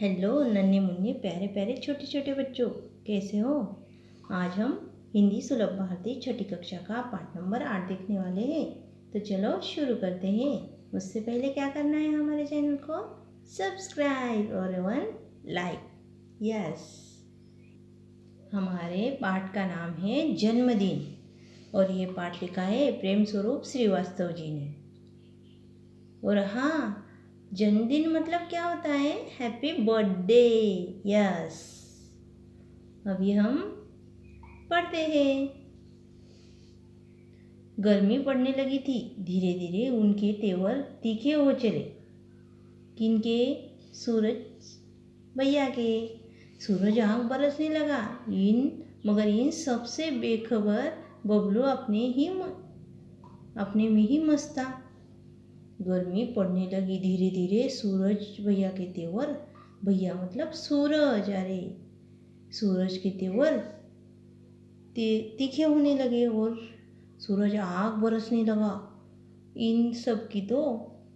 Hello नन्हे मुन्ने प्यारे प्यारे छोटे छोटे बच्चों, कैसे हो। आज हम हिंदी सुलभ भारती छठी कक्षा का पाठ नंबर 8 देखने वाले हैं। तो चलो शुरू करते हैं। उससे पहले क्या करना है, हमारे चैनल को सब्सक्राइब और 1 लाइक। यस, हमारे पाठ का नाम है जन्मदिन और ये पाठ लिखा है प्रेम स्वरूप श्रीवास्तव जी ने। और हाँ, जन्मदिन मतलब क्या होता है, हैप्पी बर्थडे। यस, अभी हम पढ़ते हैं। गर्मी पड़ने लगी थी, धीरे धीरे उनके तेवर तीखे हो चले। किनके? सूरज भैया के। सूरज आँख बरसने लगा। मगर इन सबसे बेखबर बबलू अपने में ही मस्त था। गर्मी पड़ने लगी धीरे धीरे, सूरज भैया के तेवर, भैया मतलब सूरज, अरे सूरज के तेवर तीखे होने लगे और सूरज आग बरसने लगा। इन सब की तो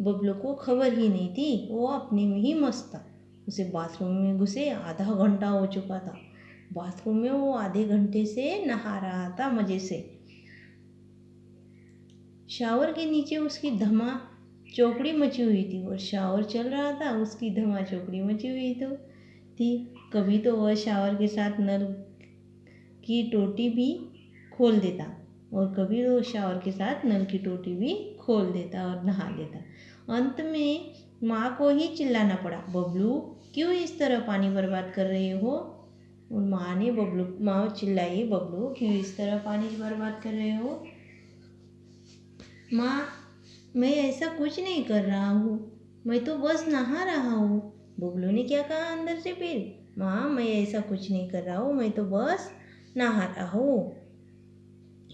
बबलू को खबर ही नहीं थी, वो अपने में ही मस्त था। उसे बाथरूम में घुसे आधा घंटा हो चुका था। बाथरूम में वो आधे घंटे से नहा रहा था मज़े से। शावर के नीचे उसकी धमा चौकड़ी मची हुई थी और शावर चल रहा था, उसकी धमा चौकड़ी मची हुई थी। कभी तो वह शावर के साथ नल की टोटी भी खोल देता और कभी वो शावर के साथ नल की टोटी भी खोल देता और नहा लेता। अंत में माँ को ही चिल्लाना पड़ा, बबलू क्यों इस तरह पानी बर्बाद कर रहे हो। और माँ चिल्लाई, बबलू क्यों इस तरह पानी बर्बाद कर रहे हो। माँ, मैं ऐसा कुछ नहीं कर रहा हूँ, मैं तो बस नहा रहा हूँ। बबलू ने क्या कहा अंदर से फिर, माँ मैं ऐसा कुछ नहीं कर रहा हूँ, मैं तो बस नहा रहा हूँ।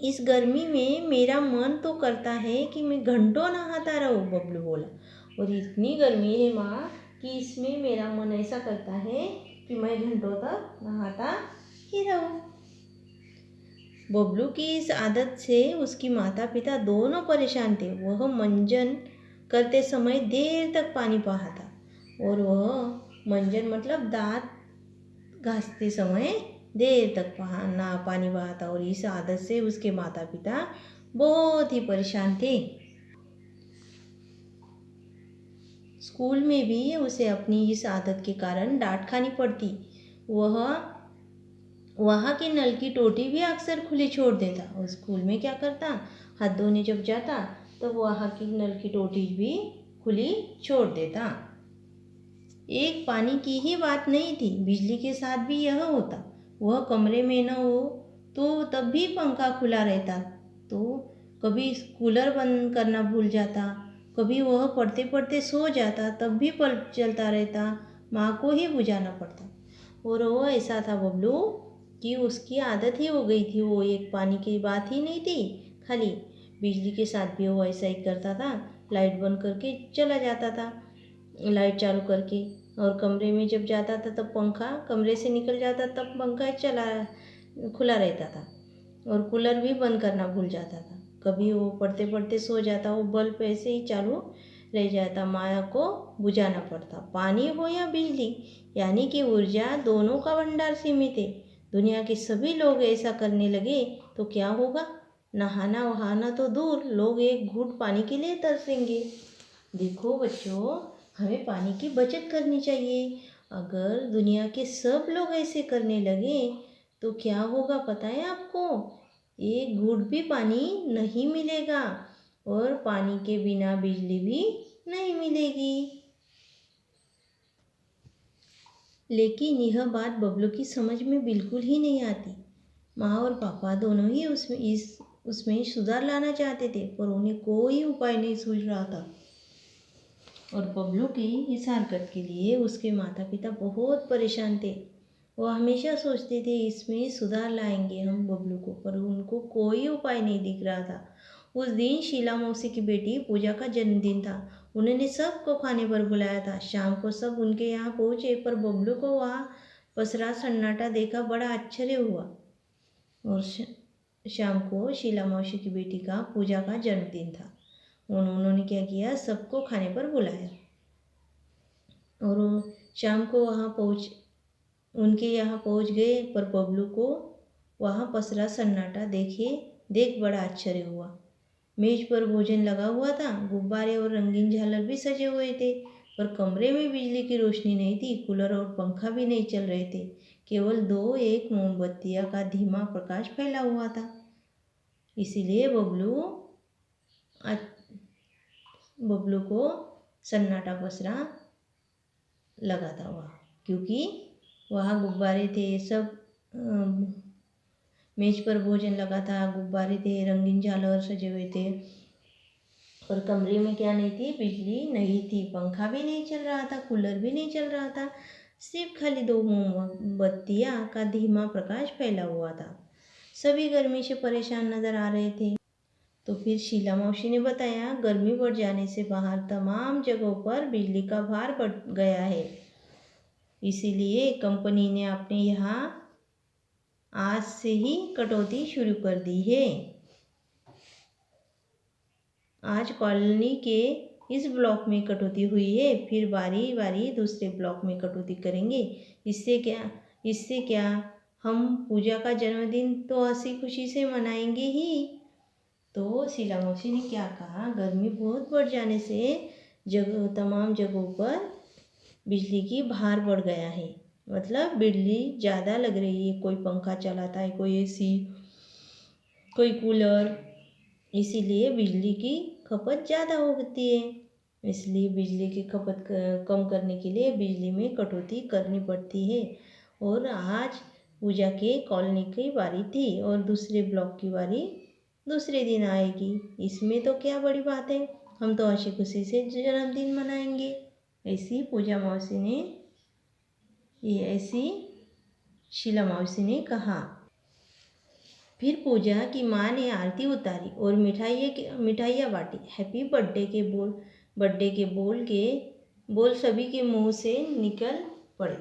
इस गर्मी में मेरा मन तो करता है कि मैं घंटों नहाता रहूँ, बबलू बोला। और इतनी गर्मी है माँ कि इसमें मेरा मन ऐसा करता है कि मैं घंटों तक नहाता ही रहूँ। बबलू की इस आदत से उसकी माता पिता दोनों परेशान थे। वह मंजन करते समय देर तक पानी बहाता और वह मंजन मतलब दांत घासते समय देर तक पानी बहाता और इस आदत से उसके माता पिता बहुत ही परेशान थे। स्कूल में भी उसे अपनी इस आदत के कारण डांट खानी पड़ती। वहाँ की नल की टोटी भी अक्सर खुली छोड़ देता और स्कूल में क्या करता, हाथ धोने जब जाता तो वहाँ की नल की टोटी भी खुली छोड़ देता। एक पानी की ही बात नहीं थी, बिजली के साथ भी यह होता। वह कमरे में न हो तो तब भी पंखा खुला रहता, तो कभी कूलर बंद करना भूल जाता, कभी वह पढ़ते पढ़ते सो जाता, तब भी बल्ब चलता रहता, माँ को ही बुझाना पड़ता। और वो ऐसा था बबलू कि उसकी आदत ही हो गई थी। वो एक पानी की बात ही नहीं थी, खाली बिजली के साथ भी वो ऐसा ही करता था। लाइट बंद करके चला जाता था, लाइट चालू करके, और कमरे में जब जाता था तब पंखा, कमरे से निकल जाता तब पंखा खुला रहता था और कूलर भी बंद करना भूल जाता था। कभी वो पढ़ते पढ़ते सो जाता, वो बल्ब ऐसे ही चालू रह जाता, माया को बुझाना पड़ता। पानी हो या बिजली, यानी कि ऊर्जा दोनों का भंडार सीमित है। दुनिया के सभी लोग ऐसा करने लगे तो क्या होगा, नहाना वहाना तो दूर, लोग एक घूंट पानी के लिए तरसेंगे। देखो बच्चों, हमें पानी की बचत करनी चाहिए। अगर दुनिया के सब लोग ऐसे करने लगे तो क्या होगा पता है आपको, एक घूंट भी पानी नहीं मिलेगा और पानी के बिना बिजली भी नहीं मिलेगी। लेकिन यह बात बबलू की समझ में बिल्कुल ही नहीं आती। माँ और पापा दोनों ही उसमें सुधार लाना चाहते थे, पर उन्हें कोई उपाय नहीं सूझ रहा था। और बबलू की इस हरकत के लिए उसके माता पिता बहुत परेशान थे। वो हमेशा सोचते थे इसमें सुधार लाएंगे हम बबलू को, पर उनको कोई उपाय नहीं दिख रहा था। उस दिन शीला मौसी की बेटी पूजा का जन्मदिन था। उन्होंने सबको खाने पर बुलाया था। शाम को सब उनके यहाँ पहुँचे, पर बबलू को वहाँ पसरा सन्नाटा देखा बड़ा आश्चर्य हुआ। और शाम को शीला मौसी की बेटी का पूजा का जन्मदिन था। उन्होंने क्या किया, सबको खाने पर बुलाया और शाम को उनके यहाँ पहुँच गए, पर बबलू को वहाँ पसरा सन्नाटा देख बड़ा आश्चर्य हुआ। मेज पर भोजन लगा हुआ था, गुब्बारे और रंगीन झालर भी सजे हुए थे, पर कमरे में बिजली की रोशनी नहीं थी, कूलर और पंखा भी नहीं चल रहे थे। केवल दो एक मोमबत्तियाँ का धीमा प्रकाश फैला हुआ था। इसीलिए बबलू को सन्नाटा पसरा लगा था वहाँ, क्योंकि वहाँ गुब्बारे थे, सब मेज पर भोजन लगा था, गुब्बारे थे, रंगीन झालर सजे हुए थे, और कमरे में क्या नहीं थी, बिजली नहीं थी, पंखा भी नहीं चल रहा था, कूलर भी नहीं चल रहा था, सिर्फ खाली दो मोमबत्तियाँ का धीमा प्रकाश फैला हुआ था। सभी गर्मी से परेशान नजर आ रहे थे। तो फिर शीला मौसी ने बताया, गर्मी बढ़ जाने से बाहर तमाम जगहों पर बिजली का भार बढ़ गया है, इसीलिए कंपनी ने अपने यहाँ आज से ही कटौती शुरू कर दी है। आज कॉलोनी के इस ब्लॉक में कटौती हुई है, फिर बारी बारी दूसरे ब्लॉक में कटौती करेंगे। इससे क्या हम पूजा का जन्मदिन तो हंसी खुशी से मनाएंगे ही। तो शीला मौसी ने क्या कहा, गर्मी बहुत बढ़ जाने से तमाम जगहों पर बिजली की भार बढ़ गया है, मतलब बिजली ज़्यादा लग रही है। कोई पंखा चलाता है, कोई एसी, कोई कूलर, इसीलिए बिजली की खपत ज़्यादा होती है। इसलिए बिजली की खपत कम करने के लिए बिजली में कटौती करनी पड़ती है। और आज पूजा के कॉलोनी की बारी थी और दूसरे ब्लॉक की बारी दूसरे दिन आएगी, इसमें तो क्या बड़ी बात है, हम तो हंसी खुशी से जन्मदिन मनाएंगे। ऐसी शीला मौसी ने कहा। फिर पूजा की माँ ने आरती उतारी और मिठाइयाँ बांटी। हैप्पी बर्थडे के बोल सभी के मुंह से निकल पड़े।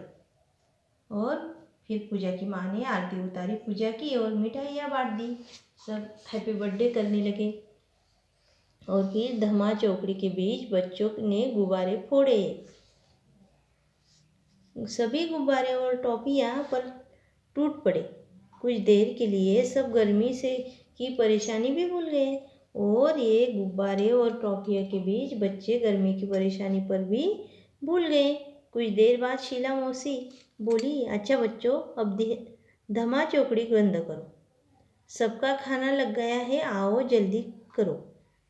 और फिर पूजा की माँ ने आरती उतारी, पूजा की और मिठाइयाँ बांट दी। सब हैप्पी बर्थडे करने लगे। और फिर धमा चौकड़ी के बीच बच्चों ने गुब्बारे फोड़े। सभी गुब्बारे और टॉफियाँ पर टूट पड़े। कुछ देर के लिए सब गर्मी से की परेशानी भी भूल गए, और ये गुब्बारे और टॉफियों के बीच बच्चे गर्मी की परेशानी पर भी भूल गए। कुछ देर बाद शीला मौसी बोली, अच्छा बच्चों, अब धमा चौकड़ी बंद करो, सबका खाना लग गया है, आओ जल्दी करो।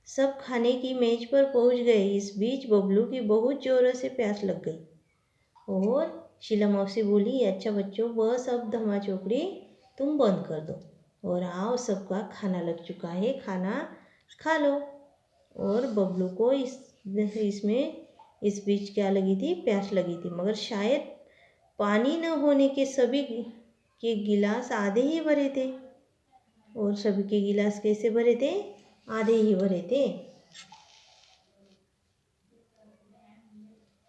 सब खाने की मेज पर पहुंच गए। इस बीच बबलू की बहुत जोरों से प्यास लग गई, और शीला मौसी बोली, अच्छा बच्चों, बस अब धमा चौकड़ी तुम बंद कर दो और आओ, सबका खाना लग चुका है, खाना खा लो। और बबलू को इस बीच क्या लगी थी, प्यास लगी थी, मगर शायद पानी न होने के सभी के गिलास आधे ही भरे थे। और सभी के गिलास कैसे भरे थे, आधे ही भरे थे।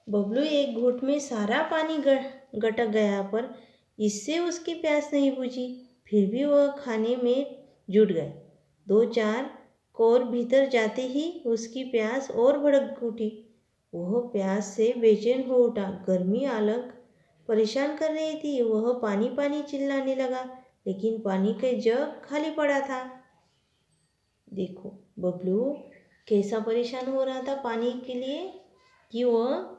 बबलू एक घूंट में सारा पानी गटक गया, पर इससे उसकी प्यास नहीं बुझी। फिर भी वह खाने में जुट गए। 2-4 कौर भीतर जाते ही उसकी प्यास और भड़क उठी। वह प्यास से बेचैन हो उठा। गर्मी अलग परेशान कर रही थी। वह पानी पानी चिल्लाने लगा, लेकिन पानी का जग खाली पड़ा था। देखो बबलू कैसा परेशान हो रहा था पानी के लिए, कि वह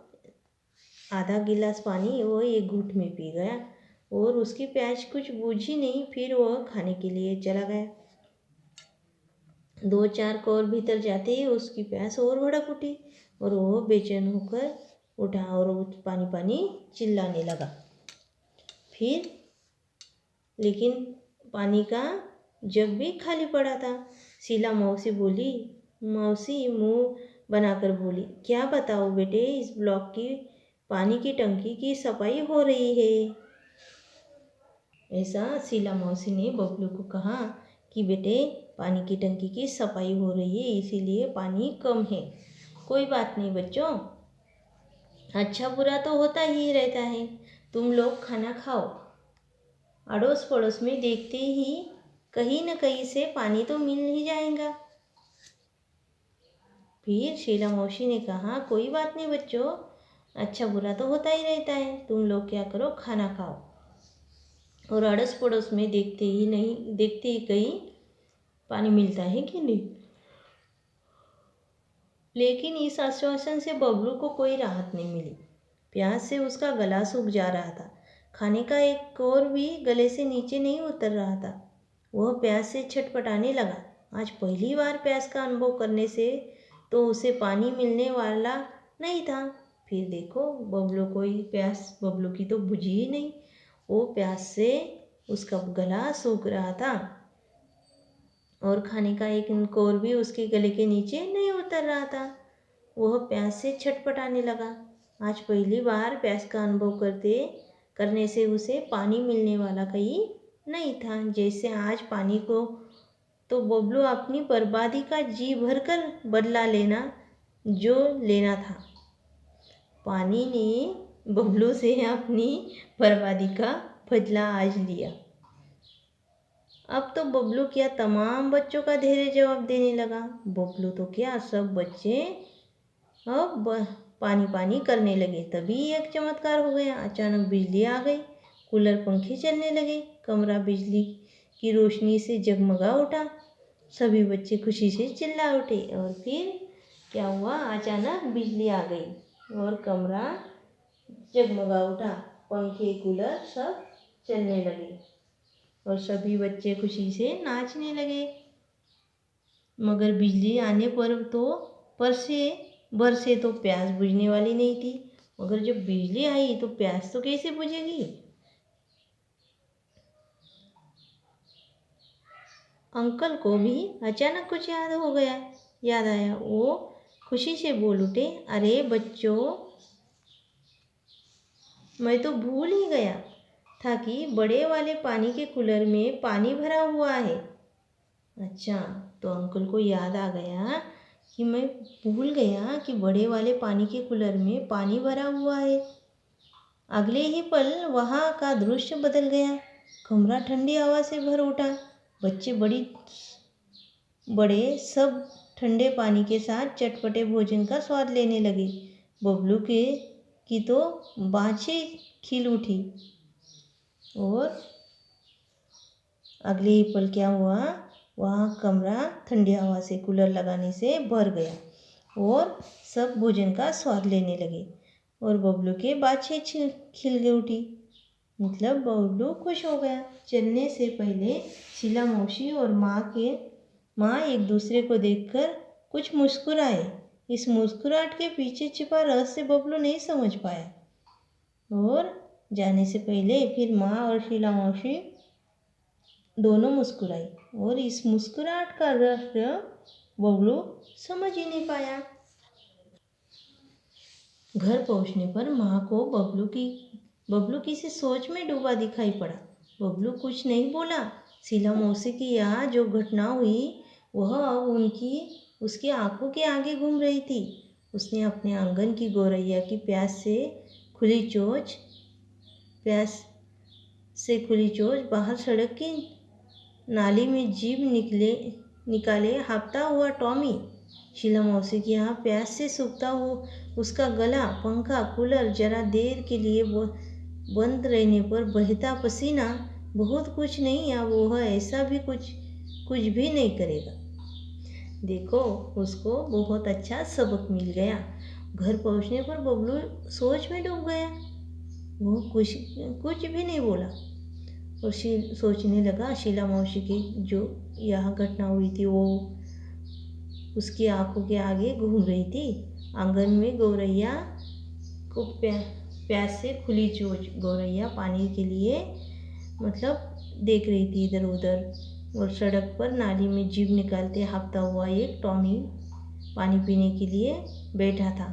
आधा गिलास पानी वो एक घूंट में पी गया और उसकी प्यास कुछ बुझी नहीं। फिर वह खाने के लिए चला गया। 2-4 कौर भीतर जाते ही उसकी प्यास और भड़क उठी, और वह बेचैन होकर उठा और पानी पानी चिल्लाने लगा। फिर लेकिन पानी का जग भी खाली पड़ा था। शीला मौसी मुंह बनाकर बोली, क्या बताओ बेटे, इस ब्लॉक की पानी की टंकी की सफाई हो रही है। ऐसा शीला मौसी ने बबलू को कहा कि बेटे, पानी की टंकी की सफाई हो रही है, इसीलिए पानी कम है। कोई बात नहीं बच्चों, अच्छा बुरा तो होता ही रहता है। तुम लोग खाना खाओ, अड़ोस पड़ोस में देखते ही कहीं न कहीं से पानी तो मिल ही जाएगा। फिर शीला मौसी ने कहा, कोई बात नहीं बच्चों, अच्छा बुरा तो होता ही रहता है, तुम लोग क्या करो, खाना खाओ। और अड़ोस पड़ोस में देखते ही कहीं पानी मिलता है कि नहीं। लेकिन इस आश्वासन से बबलू को कोई राहत नहीं मिली। प्यास से उसका गला सूख जा रहा था। खाने का एक और भी गले से नीचे नहीं उतर रहा था। वह प्यास से छटपटाने लगा। आज पहली बार प्यास का अनुभव करने से तो उसे पानी मिलने वाला नहीं था। फिर देखो, बबलू की तो बुझी ही नहीं। वो प्यास से उसका गला सूख रहा था और खाने का एक कोर भी उसके गले के नीचे नहीं उतर रहा था। वह प्यास से छटपटाने लगा। आज पहली बार प्यास का अनुभव करने से उसे पानी मिलने वाला कहीं नहीं था। जैसे आज पानी को तो बबलू अपनी बर्बादी का जी भरकर बदला जो लेना था। पानी ने बबलू से अपनी बर्बादी का बदला आज लिया। अब तो बबलू क्या तमाम बच्चों का धैर्य जवाब देने लगा। बबलू तो क्या, सब बच्चे अब पानी पानी करने लगे। तभी एक चमत्कार हो गया। अचानक बिजली आ गई, कूलर पंखे चलने लगे, कमरा बिजली की रोशनी से जगमगा उठा। सभी बच्चे खुशी से चिल्ला उठे। और फिर क्या हुआ, अचानक बिजली आ गई और कमरा जगमगा उठा, पंखे कूलर सब चलने लगे और सभी बच्चे खुशी से नाचने लगे। मगर बिजली आने पर से तो प्यास बुझने वाली नहीं थी। मगर जब बिजली आई तो प्यास तो कैसे बुझेगी। अंकल को भी अचानक कुछ याद आया। वो खुशी से बोल उठे, अरे बच्चों, मैं तो भूल ही गया था कि बड़े वाले पानी के कूलर में पानी भरा हुआ है। अच्छा, तो अंकल को याद आ गया कि मैं भूल गया कि बड़े वाले पानी के कूलर में पानी भरा हुआ है। अगले ही पल वहाँ का दृश्य बदल गया। कमरा ठंडी हवा से भर उठा। बच्चे बड़े सब ठंडे पानी के साथ चटपटे भोजन का स्वाद लेने लगे। बबलू की तो बाँछें खिल उठी। और अगले ही पल क्या हुआ, वहाँ कमरा ठंडी हवा से कूलर लगाने से भर गया और सब भोजन का स्वाद लेने लगे और बबलू के बाँछें खिल उठी। मतलब बबलू खुश हो गया। चलने से पहले शीला मौसी और माँ एक दूसरे को देखकर कुछ मुस्कुराए। इस मुस्कुराहट के पीछे छिपा रहस्य बबलू नहीं समझ पाया। और जाने से पहले फिर माँ और शीला मौसी दोनों मुस्कुराई और इस मुस्कुराहट का रहस्य बबलू समझ ही नहीं पाया। घर पहुंचने पर माँ को बबलू किसी सोच में डूबा दिखाई पड़ा। बबलू कुछ नहीं बोला। शीला मौसी की यहाँ जो घटना हुई वह अब उसकी आंखों के आगे घूम रही थी। उसने अपने आंगन की गौरैया की प्यास से खुली चोंच बाहर सड़क की नाली में जीभ निकाले हाँफता हुआ टॉमी, शीला मौसी के यहाँ प्यास से सूखता हुआ उसका गला, पंखा कूलर जरा देर के लिए बंद रहने पर बहता पसीना, बहुत कुछ नहीं, अब वह ऐसा भी कुछ भी नहीं करेगा। देखो, उसको बहुत अच्छा सबक मिल गया। घर पहुँचने पर बबलू सोच में डूब गया। वो कुछ भी नहीं बोला और सोचने लगा शीला मौसी की जो यह घटना हुई थी वो उसकी आंखों के आगे घूम रही थी। आंगन में गौरैया को प्यास से खुली चोंच, गौरैया पानी के लिए मतलब देख रही थी इधर उधर। और सड़क पर नाली में जीभ निकालते हाँफता हुआ एक टॉमी पानी पीने के लिए बैठा था।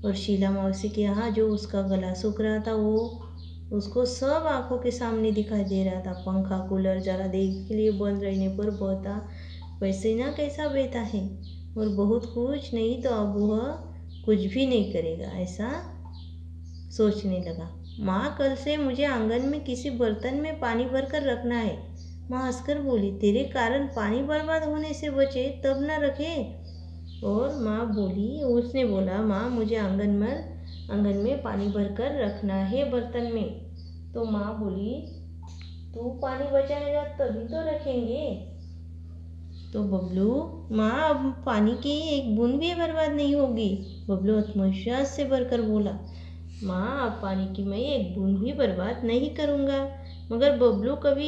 और शीला मौसी के यहाँ जो उसका गला सूख रहा था वो उसको सब आंखों के सामने दिखाई दे रहा था। पंखा कूलर जरा देर के लिए बंद रहने पर बहता पसीना कैसा बहता है और बहुत कुछ नहीं, तो अब वह कुछ भी नहीं करेगा, ऐसा सोचने लगा। माँ, कल से मुझे आंगन में किसी बर्तन में पानी भरकर रखना है। माँ हंसकर बोली, तेरे कारण पानी बर्बाद होने से बचे तब न रखे। और उसने बोला, माँ मुझे आंगन में आंगन में पानी भरकर रखना है बर्तन में। तो माँ बोली, तू पानी बचाएगा तभी तो रखेंगे। तो बबलू, माँ अब पानी की एक बूंद भी बर्बाद नहीं होगी। बबलू आत्मविश्वास से भरकर बोला, माँ अब पानी की मैं एक बूंद भी बर्बाद नहीं करूँगा। मगर बबलू कभी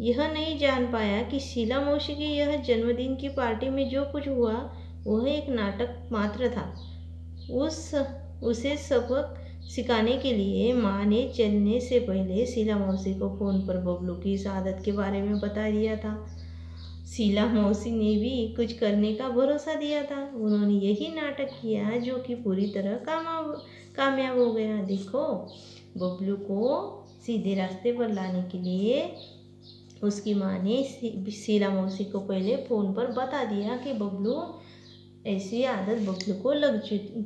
यह नहीं जान पाया कि शीला मौसी की यह जन्मदिन की पार्टी में जो कुछ हुआ वह एक नाटक मात्र था। उसे सबक सिखाने के लिए माँ ने चलने से पहले शीला मौसी को फ़ोन पर बबलू की इस आदत के बारे में बता दिया था। शीला मौसी ने भी कुछ करने का भरोसा दिया था। उन्होंने यही नाटक किया जो कि पूरी तरह कामयाब हो गया। देखो, बबलू को सीधे रास्ते पर लाने के लिए उसकी माँ ने शीला मौसी को पहले फ़ोन पर बता दिया कि बबलू ऐसी आदत बबलू को लग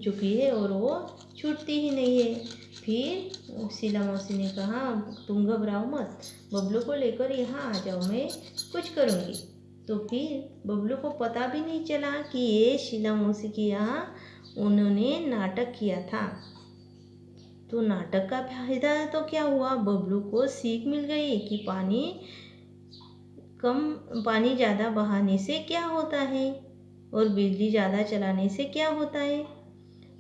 चुकी है और वो छूटती ही नहीं है। फिर शीला मौसी ने कहा, तुम घबराओ मत, बबलू को लेकर यहाँ आ जाओ, मैं कुछ करूँगी। तो फिर बबलू को पता भी नहीं चला कि ये शीला मौसी के यहाँ उन्होंने नाटक किया था। तो नाटक का फायदा तो क्या हुआ, बबलू को सीख मिल गई कि पानी ज़्यादा बहाने से क्या होता है और बिजली ज़्यादा चलाने से क्या होता है।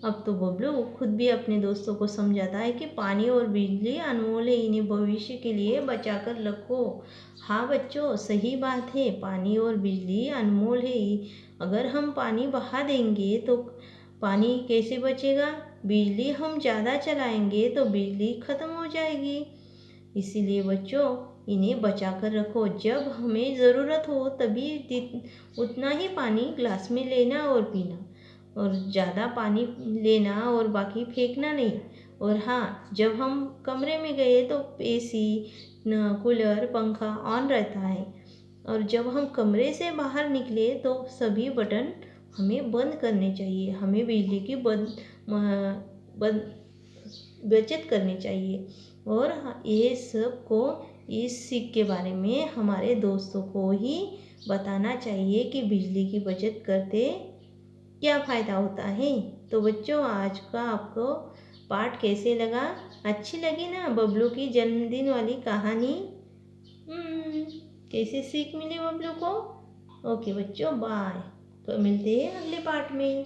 अब तो बबलू खुद भी अपने दोस्तों को समझाता है कि पानी और बिजली अनमोल है, इन्हें भविष्य के लिए बचा कर रखो। हाँ बच्चों, सही बात है, पानी और बिजली अनमोल है। अगर हम पानी बहा देंगे तो पानी कैसे बचेगा? बिजली हम ज़्यादा चलाएंगे तो बिजली ख़त्म हो जाएगी। इसीलिए बच्चों, इन्हें बचा कर रखो। जब हमें ज़रूरत हो तभी उतना ही पानी ग्लास में लेना और पीना, और ज़्यादा पानी लेना और बाकी फेंकना नहीं। और हाँ, जब हम कमरे में गए तो एसी, कूलर, पंखा ऑन रहता है, और जब हम कमरे से बाहर निकले तो सभी बटन हमें बंद करने चाहिए। हमें बिजली की बचत करनी चाहिए। और ये सब को इस सीख के बारे में हमारे दोस्तों को ही बताना चाहिए कि बिजली की बचत करते क्या फ़ायदा होता है। तो बच्चों, आज का आपको पाठ कैसे लगा? अच्छी लगी ना बबलू की जन्मदिन वाली कहानी? कैसे सीख मिली बबलू को? ओके बच्चों, बाय। तो मिलते हैं अगले पाठ में।